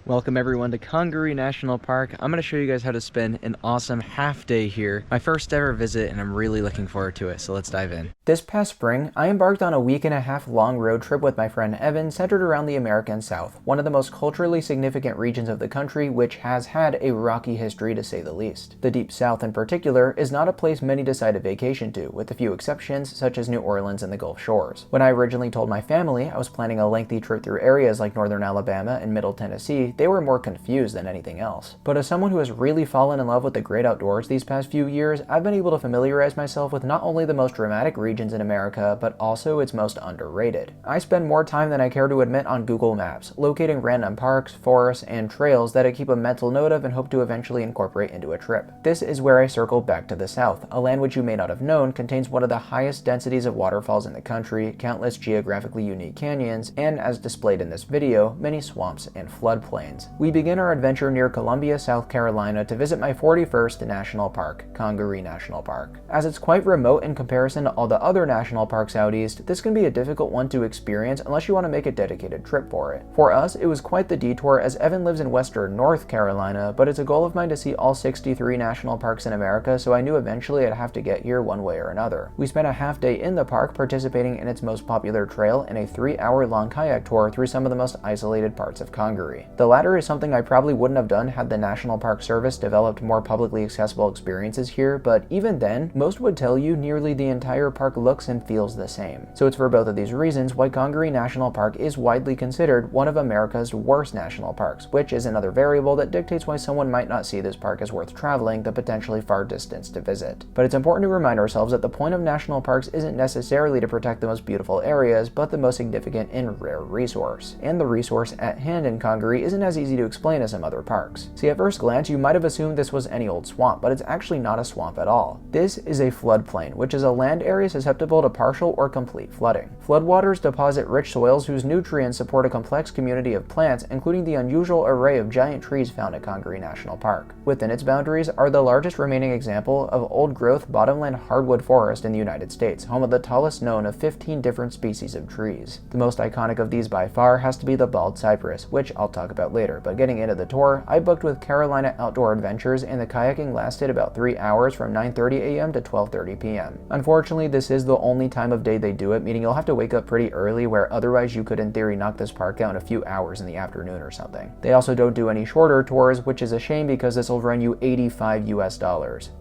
Welcome everyone to Congaree National Park. I'm going to show you guys how to spend an awesome half day here. My first ever visit and I'm really looking forward to it, so let's dive in. This past spring, I embarked on a week-and-a-half long road trip with my friend Evan centered around the American South, one of the most culturally significant regions of the country which has had a rocky history to say the least. The Deep South in particular is not a place many decide to vacation to, with a few exceptions such as New Orleans and the Gulf Shores. When I originally told my family I was planning a lengthy trip through areas like northern Alabama and middle Tennessee, they were more confused than anything else. But as someone who has really fallen in love with the great outdoors these past few years, I've been able to familiarize myself with not only the most dramatic regions in America, but also its most underrated. I spend more time than I care to admit on Google Maps, locating random parks, forests, and trails that I keep a mental note of and hope to eventually incorporate into a trip. This is where I circle back to the South, a land which you may not have known contains one of the highest densities of waterfalls in the country, countless geographically unique canyons, and as displayed in this video, many swamps and floodplains. We begin our adventure near Columbia, South Carolina to visit my 41st national park, Congaree National Park. As it's quite remote in comparison to all the other national parks out east, this can be a difficult one to experience unless you want to make a dedicated trip for it. For us, it was quite the detour as Evan lives in western North Carolina, but it's a goal of mine to see all 63 national parks in America, so I knew eventually I'd have to get here one way or another. We spent a half day in the park participating in its most popular trail and a 3-hour-long kayak tour through some of the most isolated parts of Congaree. The latter is something I probably wouldn't have done had the National Park Service developed more publicly accessible experiences here, but even then, most would tell you nearly the entire park looks and feels the same. So it's for both of these reasons why Congaree National Park is widely considered one of America's worst national parks, which is another variable that dictates why someone might not see this park as worth traveling the potentially far distance to visit. But it's important to remind ourselves that the point of national parks isn't necessarily to protect the most beautiful areas, but the most significant and rare resource. And the resource at hand in Congaree isn't as easy to explain as some other parks. See, at first glance, you might have assumed this was any old swamp, but it's actually not a swamp at all. This is a floodplain, which is a land area susceptible to partial or complete flooding. Floodwaters deposit rich soils whose nutrients support a complex community of plants, including the unusual array of giant trees found at Congaree National Park. Within its boundaries are the largest remaining example of old-growth bottomland hardwood forest in the United States, home of the tallest known of 15 different species of trees. The most iconic of these by far has to be the bald cypress, which I'll talk about later, but getting into the tour, I booked with Carolina Outdoor Adventures and the kayaking lasted about 3 hours from 9:30 a.m. to 12:30 p.m. Unfortunately, this is the only time of day they do it, meaning you'll have to wake up pretty early where otherwise you could in theory knock this park out in a few hours in the afternoon or something. They also don't do any shorter tours, which is a shame because this will run you $85 US.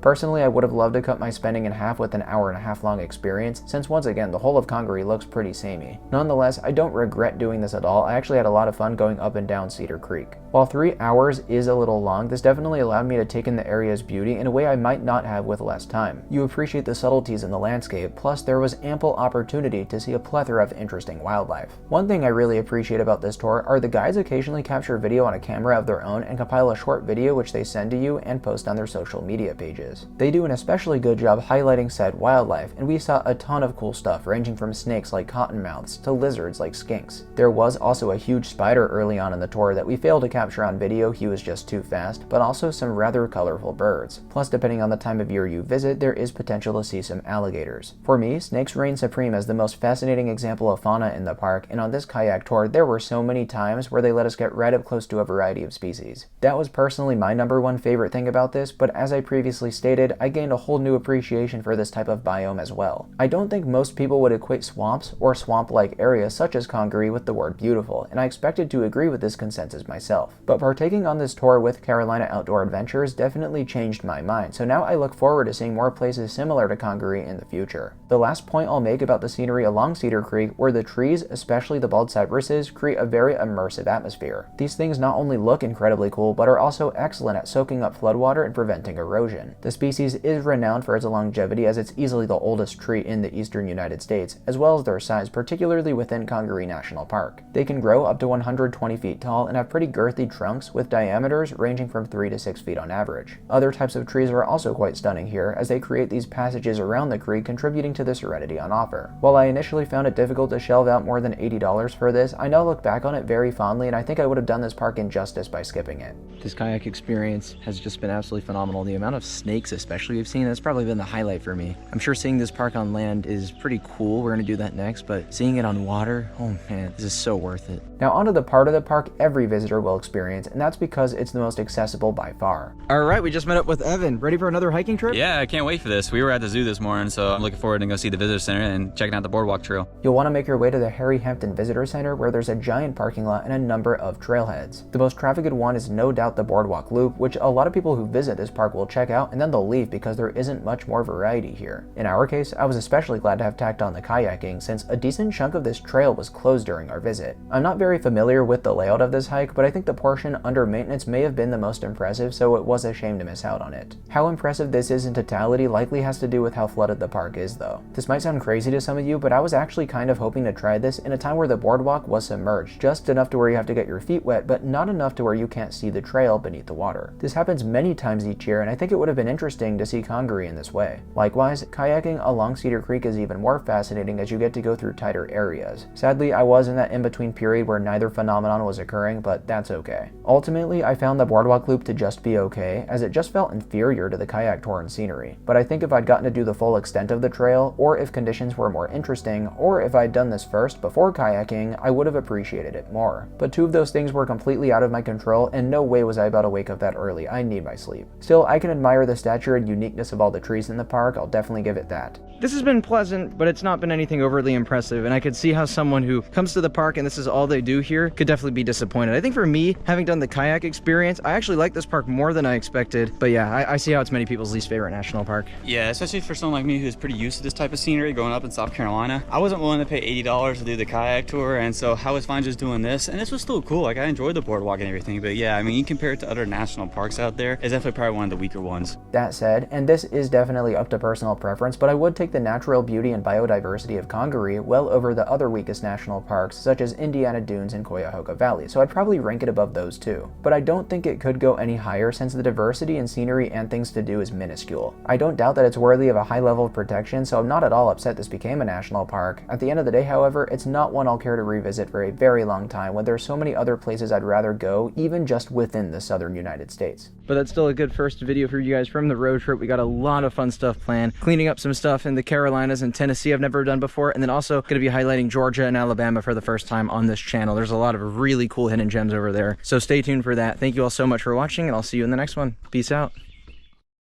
Personally, I would have loved to cut my spending in half with an hour-and-a-half long experience, since once again, the whole of Congaree looks pretty samey. Nonetheless, I don't regret doing this at all. I actually had a lot of fun going up and down Cedar Creek. While 3 hours is a little long, this definitely allowed me to take in the area's beauty in a way I might not have with less time. You appreciate the subtleties in the landscape, plus there was ample opportunity to see a plethora of interesting wildlife. One thing I really appreciate about this tour are the guides occasionally capture video on a camera of their own and compile a short video which they send to you and post on their social media pages. They do an especially good job highlighting said wildlife, and we saw a ton of cool stuff ranging from snakes like cottonmouths to lizards like skinks. There was also a huge spider early on in the tour that we failed to capture on video, he was just too fast, but also some rather colorful birds. Plus, depending on the time of year you visit, there is potential to see some alligators. For me, snakes reign supreme as the most fascinating example of fauna in the park, and on this kayak tour, there were so many times where they let us get right up close to a variety of species. That was personally my #1 favorite thing about this, but as I previously stated, I gained a whole new appreciation for this type of biome as well. I don't think most people would equate swamps or swamp-like areas such as Congaree with the word beautiful, and I expected to agree with this consensus myself. But partaking on this tour with Carolina Outdoor Adventures definitely changed my mind, so now I look forward to seeing more places similar to Congaree in the future. The last point I'll make about the scenery along Cedar Creek were the trees, especially the bald cypresses, create a very immersive atmosphere. These things not only look incredibly cool, but are also excellent at soaking up floodwater and preventing erosion. The species is renowned for its longevity as it's easily the oldest tree in the eastern United States, as well as their size, particularly within Congaree National Park. They can grow up to 120 feet tall and have pretty girthy trunks with diameters ranging from 3 to 6 feet on average. Other types of trees are also quite stunning here, as they create these passages around the creek, contributing to the serenity on offer. While I initially found it difficult to shell out more than $80 for this, I now look back on it very fondly, and I think I would have done this park injustice by skipping it. This kayak experience has just been absolutely phenomenal. The amount of snakes especially we've seen, that's probably been the highlight for me. I'm sure seeing this park on land is pretty cool. We're going to do that next, but seeing it on water, oh man, this is so worth it. Now onto the part of the park every visitor will experience, and that's because it's the most accessible by far. All right, we just met up with Evan. Ready for another hiking trip? Yeah, I can't wait for this. We were at the zoo this morning, so I'm looking forward to go see the visitor center and checking out the boardwalk trail. You'll want to make your way to the Harry Hampton Visitor Center, where there's a giant parking lot and a number of trailheads. The most trafficked one is no doubt the boardwalk loop, which a lot of people who visit this park will check out and then they'll leave because there isn't much more variety here. In our case, I was especially glad to have tacked on the kayaking, since a decent chunk of this trail was closed during our visit. I'm not very familiar with the layout of this hike, but I think the portion under maintenance may have been the most impressive, so it was a shame to miss out on it. How impressive this is in totality likely has to do with how flooded the park is though. This might sound crazy to some of you, but I was actually kind of hoping to try this in a time where the boardwalk was submerged, just enough to where you have to get your feet wet, but not enough to where you can't see the trail beneath the water. This happens many times each year, and I think it would have been interesting to see Congaree in this way. Likewise, kayaking along Cedar Creek is even more fascinating as you get to go through tighter areas. Sadly, I was in that in-between period where neither phenomenon was occurring, but that's okay. Ultimately, I found the boardwalk loop to just be okay, as it just felt inferior to the kayak tour and scenery. But I think if I'd gotten to do the full extent of the trail, or if conditions were more interesting, or if I'd done this first before kayaking, I would have appreciated it more. But two of those things were completely out of my control, and no way was I about to wake up that early. I need my sleep. Still, I can admire the stature and uniqueness of all the trees in the park. I'll definitely give it that. This has been pleasant, but it's not been anything overly impressive, and I could see how someone who comes to the park and this is all they do here could definitely be disappointed. I think for me, having done the kayak experience, I actually like this park more than I expected, but yeah, I see how it's many people's least favorite national park. Yeah, especially for someone like me who's pretty used to this type of scenery growing up in South Carolina. I wasn't willing to pay $80 to do the kayak tour, and so I was fine just doing this, and this was still cool. Like, I enjoyed the boardwalk and everything, but yeah, I mean, you compare it to other national parks out there, it's definitely probably one of the weaker ones. That said, and this is definitely up to personal preference, but I would take the natural beauty and biodiversity of Congaree well over the other weakest national parks, such as Indiana Dunes and Cuyahoga Valley, so I'd probably rank it above those two. But I don't think it could go any higher, since the diversity in scenery and things to do is minuscule. I don't doubt that it's worthy of a high level of protection, so I'm not at all upset this became a national park. At the end of the day, however, it's not one I'll care to revisit for a very long time, when there's so many other places I'd rather go, even just within the southern United States. But that's still a good first video for you guys from the road trip. We got a lot of fun stuff planned, cleaning up some stuff in the Carolinas and Tennessee I've never done before, and then also going to be highlighting Georgia and Alabama for the first time on this channel. There's a lot of really cool hidden gems over there, so stay tuned for that. Thank you all so much for watching, and I'll see you in the next one. Peace out.